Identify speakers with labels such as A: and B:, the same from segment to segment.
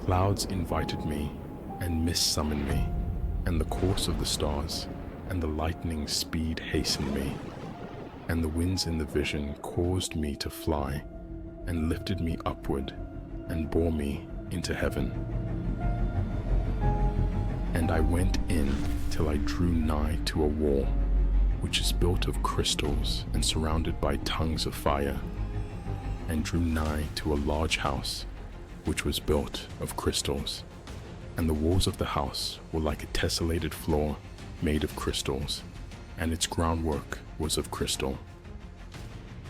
A: Clouds invited me, and mist summoned me, and the course of the stars, and the lightning's speed hastened me, and the winds in the vision caused me to fly, and lifted me upward, and bore me into heaven. And I went in till I drew nigh to a wall, which is built of crystals and surrounded by tongues of fire, and drew nigh to a large house, which was built of crystals. And the walls of the house were like a tessellated floor made of crystals, and its groundwork was of crystal.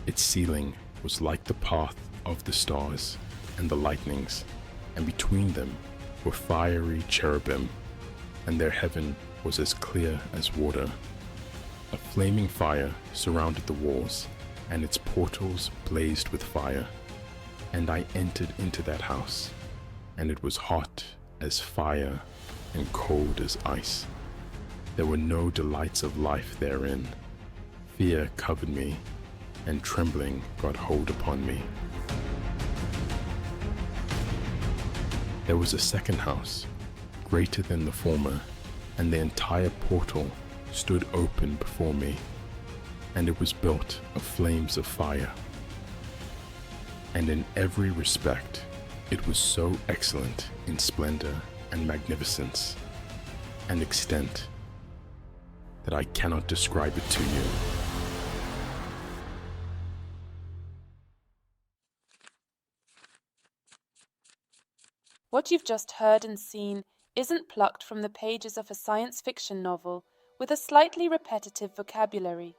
A: Its ceiling was like the path of the stars and the lightnings, and between them were fiery cherubim, and their heaven was as clear as water. A flaming fire surrounded the walls, and its portals blazed with fire. And I entered into that house, and it was hot as fire and cold as ice. There were no delights of life therein. Fear covered me, and trembling got hold upon me. There was a second house, greater than the former, and the entire portal stood open before me, and it was built of flames of fire. And in every respect it was so excellent in splendor and magnificence and extent that I cannot describe it to you.
B: What you've just heard and seen isn't plucked from the pages of a science fiction novel with a slightly repetitive vocabulary.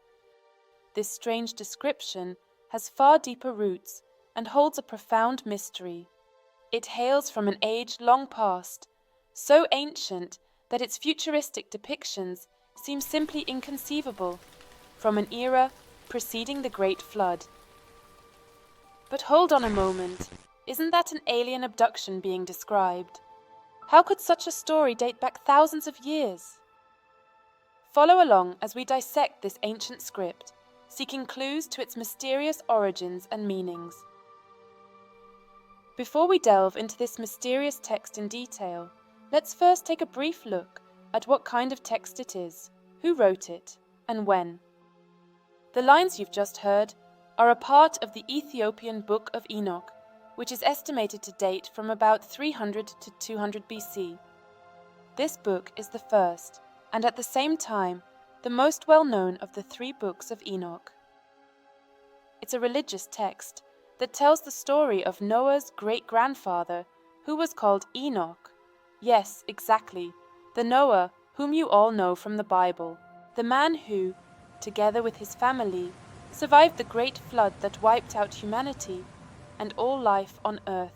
B: This strange description has far deeper roots and holds a profound mystery. It hails from an age long past, so ancient that its futuristic depictions seem simply inconceivable, from an era preceding the Great Flood. But hold on a moment, isn't that an alien abduction being described? How could such a story date back thousands of years? Follow along as we dissect this ancient script, seeking clues to its mysterious origins and meanings. Before we delve into this mysterious text in detail, let's first take a brief look at what kind of text it is, who wrote it, and when. The lines you've just heard are a part of the Ethiopian Book of Enoch, which is estimated to date from about 300 to 200 BC. This book is the first, and at the same time, the most well-known of the 3 books of Enoch. It's a religious text that tells the story of Noah's great-grandfather, who was called Enoch. Yes, exactly, the Noah whom you all know from the Bible, the man who, together with his family, survived the great flood that wiped out humanity and all life on earth.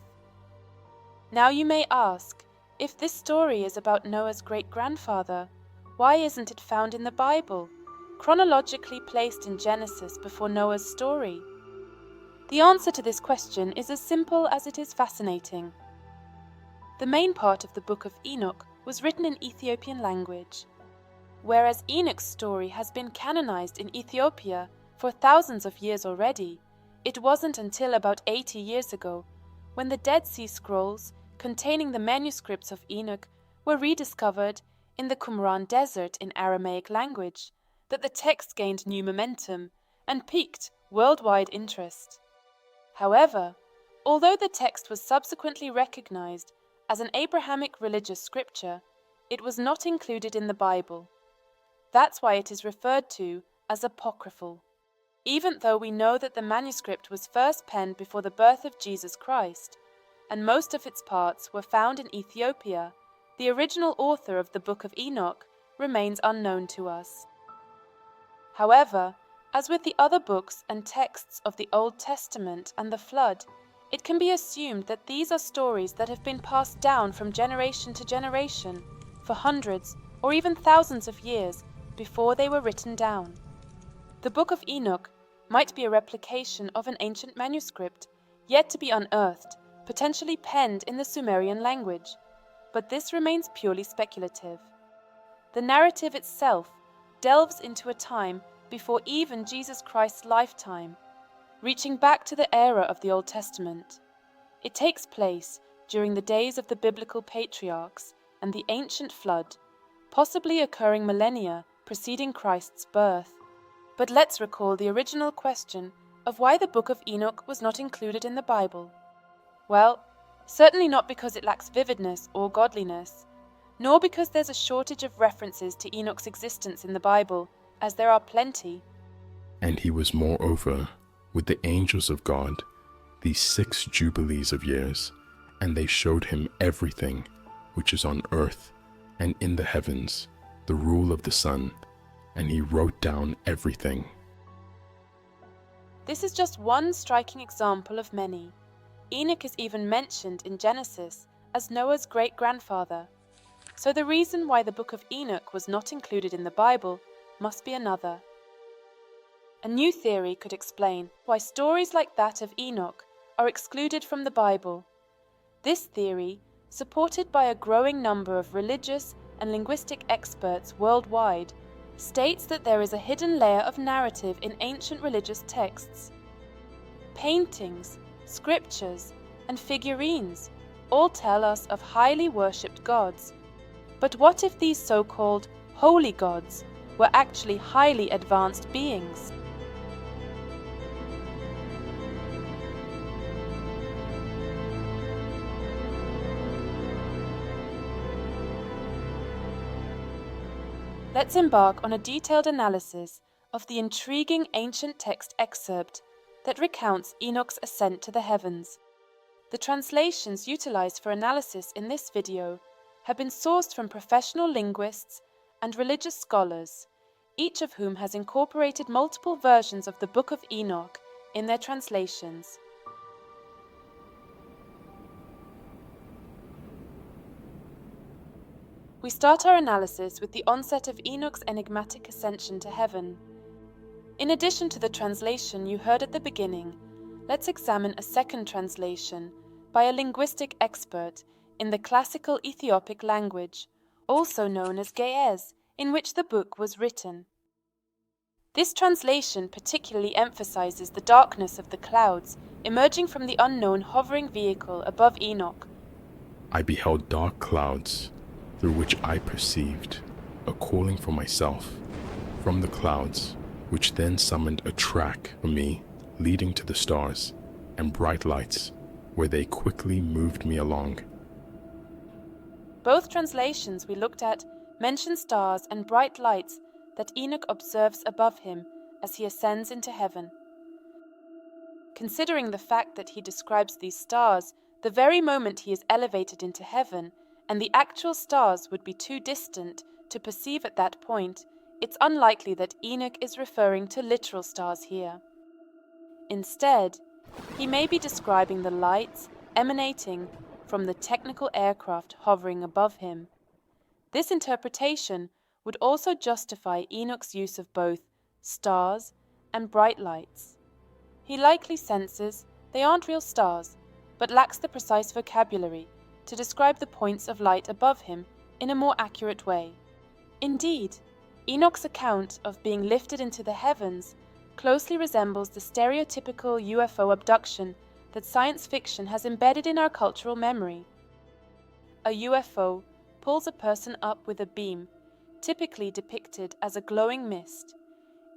B: Now you may ask, if this story is about Noah's great-grandfather, why isn't it found in the Bible, chronologically placed in Genesis before Noah's story? The answer to this question is as simple as it is fascinating. The main part of the Book of Enoch was written in Ethiopian language. Whereas Enoch's story has been canonized in Ethiopia for thousands of years already, it wasn't until about 80 years ago, when the Dead Sea Scrolls containing the manuscripts of Enoch were rediscovered in the Qumran Desert in Aramaic language, that the text gained new momentum and piqued worldwide interest. However, although the text was subsequently recognized as an Abrahamic religious scripture, it was not included in the Bible. That's why it is referred to as apocryphal. Even though we know that the manuscript was first penned before the birth of Jesus Christ, and most of its parts were found in Ethiopia, the original author of the Book of Enoch remains unknown to us. However, as with the other books and texts of the Old Testament and the Flood, it can be assumed that these are stories that have been passed down from generation to generation for hundreds or even thousands of years before they were written down. The Book of Enoch might be a replication of an ancient manuscript, yet to be unearthed, potentially penned in the Sumerian language, but this remains purely speculative. The narrative itself delves into a time before even Jesus Christ's lifetime, reaching back to the era of the Old Testament. It takes place during the days of the biblical patriarchs and the ancient flood, possibly occurring millennia preceding Christ's birth. But let's recall the original question of why the Book of Enoch was not included in the Bible. Well, certainly not because it lacks vividness or godliness, nor because there's a shortage of references to Enoch's existence in the Bible, as there are plenty.
A: And he was moreover with the angels of God these 6 jubilees of years, and they showed him everything which is on earth and in the heavens, the rule of the sun, and he wrote down everything.
B: This is just one striking example of many. Enoch is even mentioned in Genesis as Noah's great-grandfather. So the reason why the Book of Enoch was not included in the Bible must be another. A new theory could explain why stories like that of Enoch are excluded from the Bible. This theory, supported by a growing number of religious and linguistic experts worldwide, states that there is a hidden layer of narrative in ancient religious texts. Paintings, scriptures, and figurines all tell us of highly worshipped gods. But what if these so-called holy gods were actually highly advanced beings? Let's embark on a detailed analysis of the intriguing ancient text excerpt that recounts Enoch's ascent to the heavens. The translations utilized for analysis in this video have been sourced from professional linguists and religious scholars, each of whom has incorporated multiple versions of the Book of Enoch in their translations. We start our analysis with the onset of Enoch's enigmatic ascension to heaven. In addition to the translation you heard at the beginning, let's examine a second translation by a linguistic expert in the classical Ethiopic language, also known as Ge'ez, in which the book was written. This translation particularly emphasizes the darkness of the clouds emerging from the unknown hovering vehicle above Enoch.
A: I beheld dark clouds, through which I perceived a calling for myself from the clouds, which then summoned a track for me leading to the stars and bright lights, where they quickly moved me along.
B: Both translations we looked at mention stars and bright lights that Enoch observes above him as he ascends into heaven. Considering the fact that he describes these stars the very moment he is elevated into heaven, and the actual stars would be too distant to perceive at that point, it's unlikely that Enoch is referring to literal stars here. Instead, he may be describing the lights emanating from the technical aircraft hovering above him. This interpretation would also justify Enoch's use of both stars and bright lights. He likely senses they aren't real stars, but lacks the precise vocabulary to describe the points of light above him in a more accurate way. Indeed, Enoch's account of being lifted into the heavens closely resembles the stereotypical UFO abduction that science fiction has embedded in our cultural memory. A UFO pulls a person up with a beam, typically depicted as a glowing mist.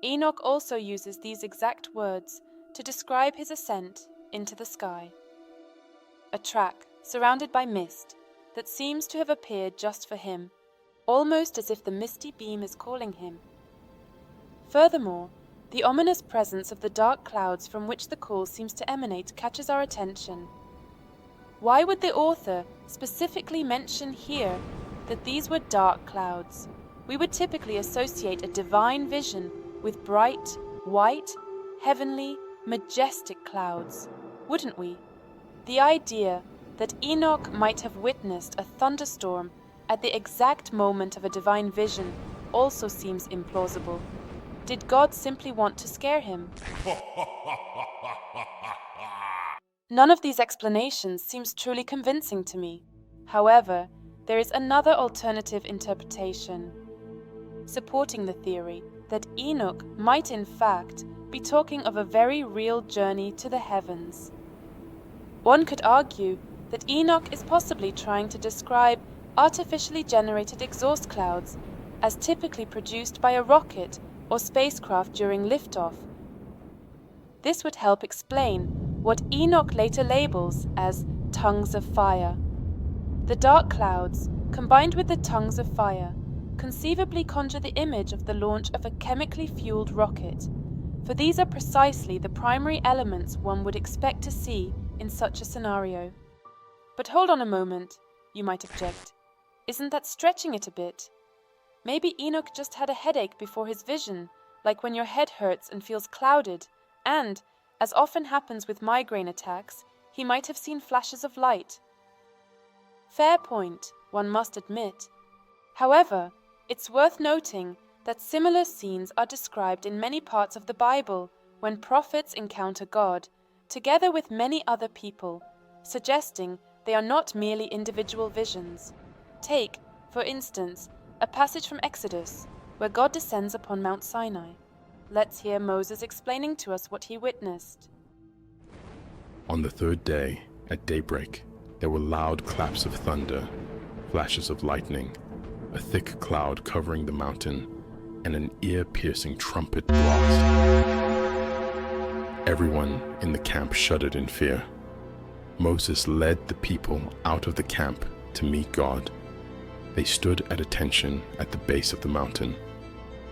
B: Enoch also uses these exact words to describe his ascent into the sky. A track surrounded by mist that seems to have appeared just for him, almost as if the misty beam is calling him. Furthermore, the ominous presence of the dark clouds from which the call seems to emanate catches our attention. Why would the author specifically mention here that these were dark clouds? We would typically associate a divine vision with bright, white, heavenly, majestic clouds, wouldn't we? The idea that Enoch might have witnessed a thunderstorm at the exact moment of a divine vision also seems implausible. Did God simply want to scare him? None of these explanations seems truly convincing to me. However, there is another alternative interpretation, supporting the theory that Enoch might in fact be talking of a very real journey to the heavens. One could argue that Enoch is possibly trying to describe artificially generated exhaust clouds as typically produced by a rocket or spacecraft during liftoff. This would help explain what Enoch later labels as tongues of fire. The dark clouds, combined with the tongues of fire, conceivably conjure the image of the launch of a chemically fueled rocket, for these are precisely the primary elements one would expect to see in such a scenario. But hold on a moment, you might object. Isn't that stretching it a bit? Maybe Enoch just had a headache before his vision, like when your head hurts and feels clouded, and, as often happens with migraine attacks, he might have seen flashes of light. Fair point, one must admit. However, it's worth noting that similar scenes are described in many parts of the Bible when prophets encounter God, together with many other people, suggesting they are not merely individual visions. Take, for instance, a passage from Exodus, where God descends upon Mount Sinai. Let's hear Moses explaining to us what he witnessed.
A: On the third day, at daybreak, there were loud claps of thunder, flashes of lightning, a thick cloud covering the mountain, and an ear-piercing trumpet blast. Everyone in the camp shuddered in fear. Moses led the people out of the camp to meet God. They stood at attention at the base of the mountain.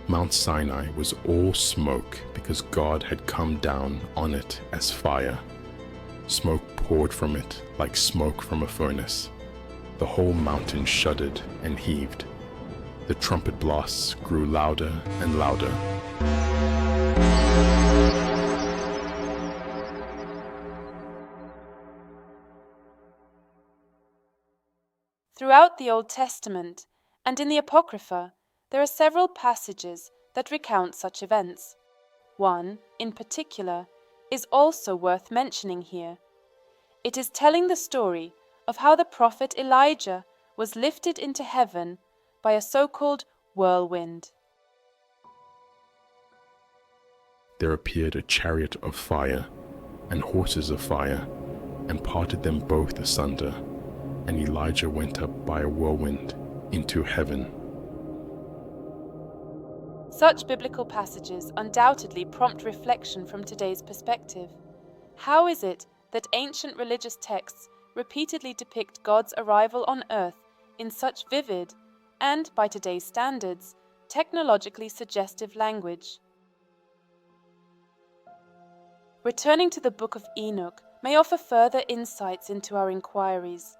A: Mount Sinai was all smoke because God had come down on it as fire. Smoke poured from it like smoke from a furnace. The whole mountain shuddered and heaved. The trumpet blasts grew louder and louder.
B: Throughout the Old Testament and in the Apocrypha, there are several passages that recount such events. One, in particular, is also worth mentioning here. It is telling the story of how the prophet Elijah was lifted into heaven by a so-called whirlwind.
A: There appeared a chariot of fire and horses of fire, and parted them both asunder, and Elijah went up by a whirlwind into heaven.
B: Such biblical passages undoubtedly prompt reflection from today's perspective. How is it that ancient religious texts repeatedly depict God's arrival on earth in such vivid and, by today's standards, technologically suggestive language? Returning to the Book of Enoch may offer further insights into our inquiries.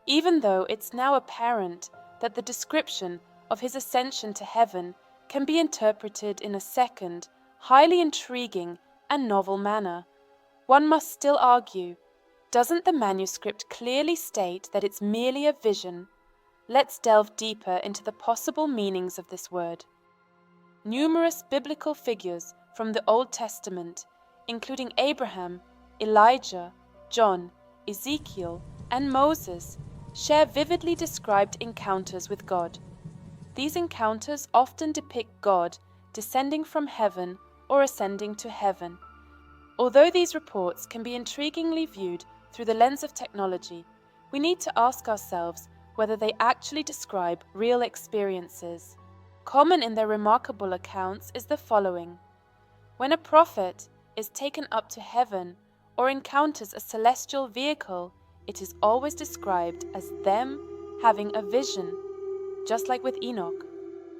B: Even though it's now apparent that the description of his ascension to heaven can be interpreted in a second, highly intriguing and novel manner, one must still argue, doesn't the manuscript clearly state that it's merely a vision? Let's delve deeper into the possible meanings of this word. Numerous biblical figures from the Old Testament, including Abraham, Elijah, John, Ezekiel, and Moses, share vividly described encounters with God. These encounters often depict God descending from heaven or ascending to heaven. Although these reports can be intriguingly viewed through the lens of technology, we need to ask ourselves whether they actually describe real experiences. Common in their remarkable accounts is the following. When a prophet is taken up to heaven or encounters a celestial vehicle, it is always described as them having a vision, just like with Enoch.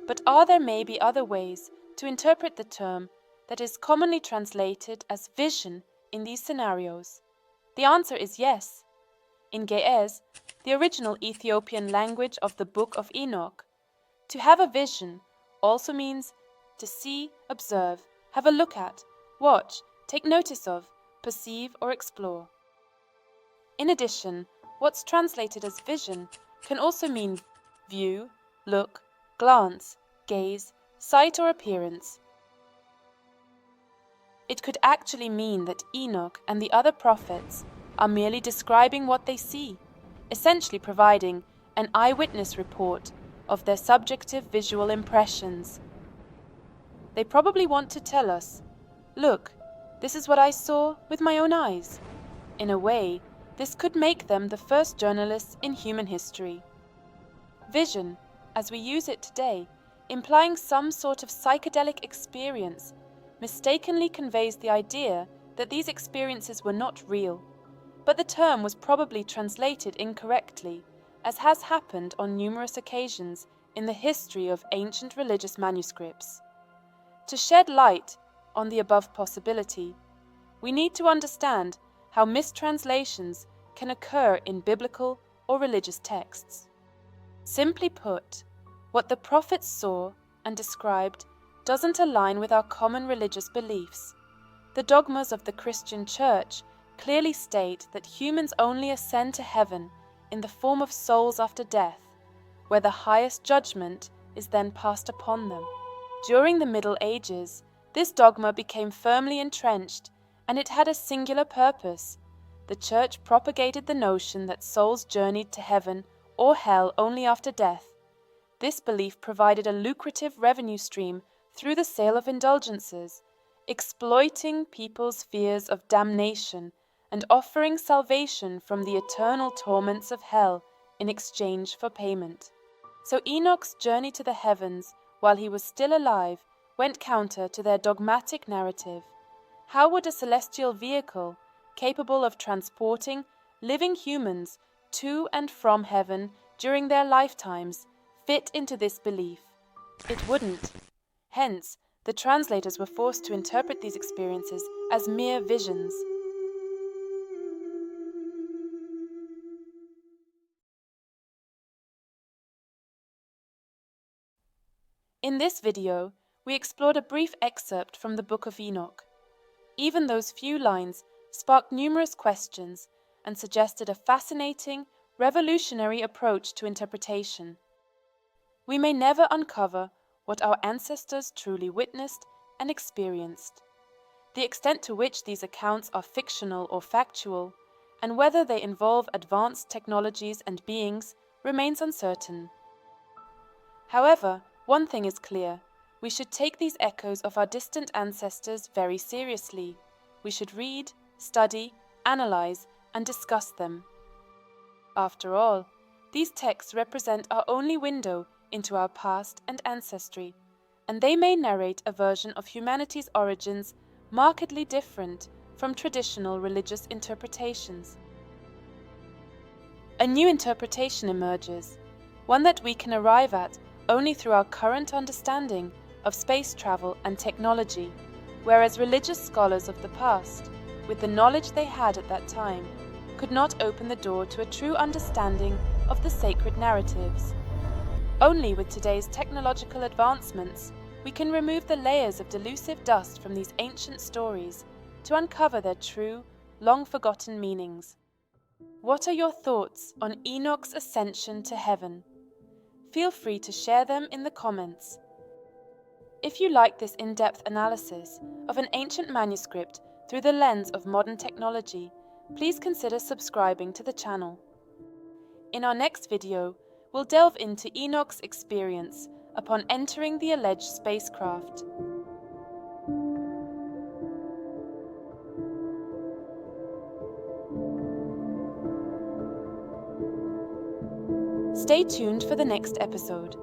B: But are there maybe other ways to interpret the term that is commonly translated as vision in these scenarios? The answer is yes. In Ge'ez, the original Ethiopian language of the Book of Enoch, to have a vision also means to see, observe, have a look at, watch, take notice of, perceive or explore. In addition, what's translated as vision can also mean view, look, glance, gaze, sight or appearance. It could actually mean that Enoch and the other prophets are merely describing what they see, essentially providing an eyewitness report of their subjective visual impressions. They probably want to tell us, look, this is what I saw with my own eyes. In a way, This could make them the first journalists in human history. Vision, as we use it today, implying some sort of psychedelic experience, mistakenly conveys the idea that these experiences were not real, but the term was probably translated incorrectly, as has happened on numerous occasions in the history of ancient religious manuscripts. To shed light on the above possibility, we need to understand how mistranslations can occur in biblical or religious texts. Simply put, what the prophets saw and described doesn't align with our common religious beliefs. The dogmas of the Christian Church clearly state that humans only ascend to heaven in the form of souls after death, where the highest judgment is then passed upon them. During the Middle Ages, this dogma became firmly entrenched, and it had a singular purpose. The Church propagated the notion that souls journeyed to heaven or hell only after death. This belief provided a lucrative revenue stream through the sale of indulgences, exploiting people's fears of damnation and offering salvation from the eternal torments of hell in exchange for payment. So Enoch's journey to the heavens while he was still alive went counter to their dogmatic narrative. How would a celestial vehicle, capable of transporting living humans to and from heaven during their lifetimes, fit into this belief? It wouldn't. Hence, the translators were forced to interpret these experiences as mere visions. In this video, we explored a brief excerpt from the Book of Enoch. Even those few lines sparked numerous questions and suggested a fascinating, revolutionary approach to interpretation. We may never uncover what our ancestors truly witnessed and experienced. The extent to which these accounts are fictional or factual, and whether they involve advanced technologies and beings, remains uncertain. However, one thing is clear: we should take these echoes of our distant ancestors very seriously. We should read, study, analyze, and discuss them. After all, these texts represent our only window into our past and ancestry, and they may narrate a version of humanity's origins markedly different from traditional religious interpretations. A new interpretation emerges, one that we can arrive at only through our current understanding of space travel and technology, whereas religious scholars of the past, with the knowledge they had at that time, could not open the door to a true understanding of the sacred narratives. Only with today's technological advancements, we can remove the layers of delusive dust from these ancient stories to uncover their true, long-forgotten meanings. What are your thoughts on Enoch's ascension to heaven? Feel free to share them in the comments. If you like this in-depth analysis of an ancient manuscript through the lens of modern technology, please consider subscribing to the channel. In our next video, we'll delve into Enoch's experience upon entering the alleged spacecraft. Stay tuned for the next episode.